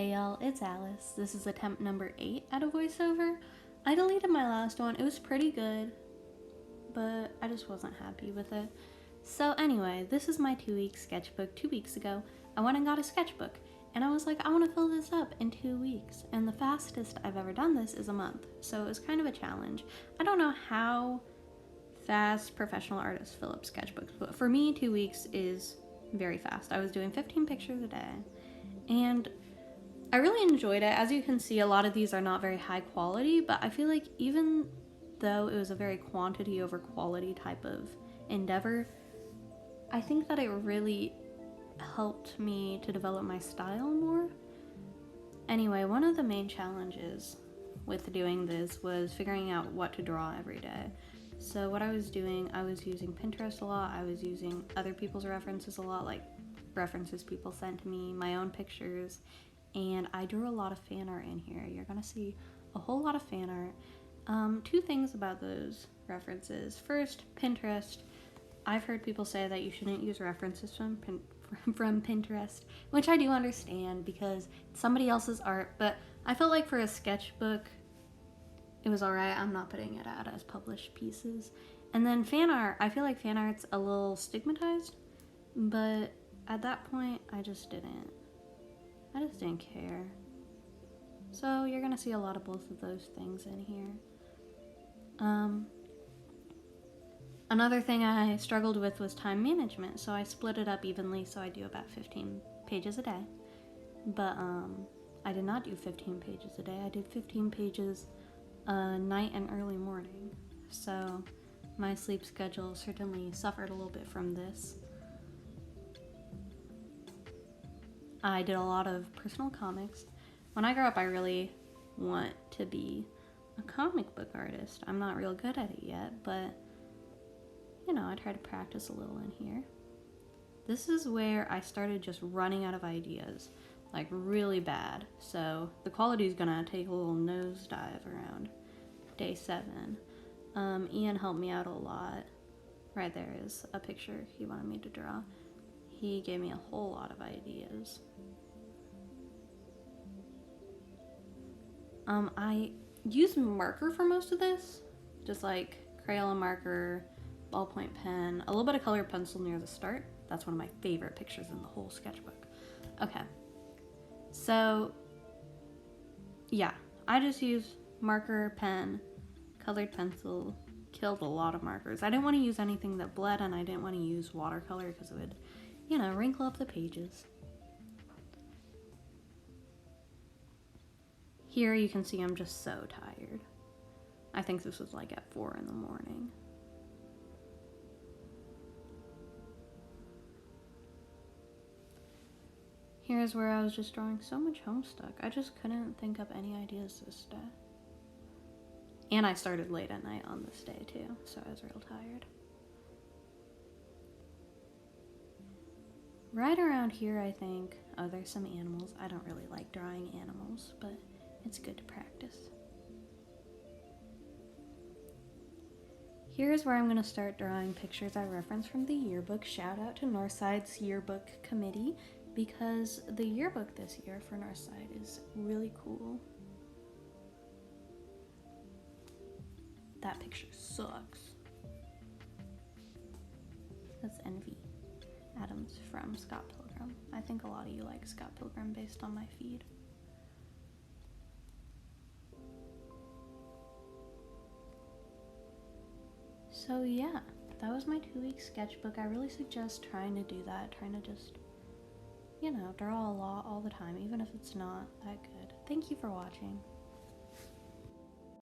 Hey y'all, it's Alice. This is attempt number 8 at a voiceover. I deleted my last one. It was pretty good, but I just wasn't happy with it. So anyway, this is my 2-week sketchbook. 2 weeks ago, I went and got a sketchbook, and I was like, I want to fill this up in 2 weeks. And the fastest I've ever done this is a month, so it was kind of a challenge. I don't know how fast professional artists fill up sketchbooks, but for me, 2 weeks is very fast. I was doing 15 pictures a day, and I really enjoyed it. As you can see, a lot of these are not very high quality, but I feel like even though it was a very quantity over quality type of endeavor, I think that it really helped me to develop my style more. Anyway, one of the main challenges with doing this was figuring out what to draw every day. So what I was doing, I was using Pinterest a lot. I was using other people's references a lot, like references people sent to me, my own pictures, and I drew a lot of fan art in here. You're gonna see a whole lot of fan art. 2 things about those references. First, Pinterest. I've heard people say that you shouldn't use references from Pinterest, which I do understand because it's somebody else's art, but I felt like for a sketchbook, it was alright. I'm not putting it out as published pieces. And then fan art, I feel like fan art's a little stigmatized, but at that point, I just didn't care. So you're gonna see a lot of both of those things in here. Another thing I struggled with was time management, so I split it up evenly, so I do about 15 pages a day. But I did not do 15 pages a day. I did 15 pages night and early morning. So my sleep schedule certainly suffered a little bit from this. I did a lot of personal comics. When I grow up, I really want to be a comic book artist. I'm not real good at it yet, but you know, I try to practice a little in here. This is where I started just running out of ideas, like really bad. So the quality is gonna take a little nosedive around day 7. Ian helped me out a lot. Right there is a picture he wanted me to draw. He gave me a whole lot of ideas. I used marker for most of this, just like Crayola marker, ballpoint pen, a little bit of colored pencil near the start. That's one of my favorite pictures in the whole sketchbook. Okay, so yeah, I just used marker, pen, colored pencil, killed a lot of markers. I didn't want to use anything that bled, and I didn't want to use watercolor because it would, you know, wrinkle up the pages. Here you can see I'm just so tired. I think this was like at 4 in the morning. Here's where I was just drawing so much Homestuck. I just couldn't think up any ideas this day. And I started late at night on this day too, so I was real tired. Right around here, I think, oh, there's some animals. I don't really like drawing animals, but it's good to practice. Here's where I'm gonna start drawing pictures I reference from the yearbook. Shout out to Northside's yearbook committee, because the yearbook this year for Northside is really cool. That picture sucks. That's Envy Adams from Scott Pilgrim. I think a lot of you like Scott Pilgrim based on my feed. So yeah, that was my 2-week sketchbook. I really suggest trying to do that, trying to just, you know, draw a lot all the time, even if it's not that good. Thank you for watching.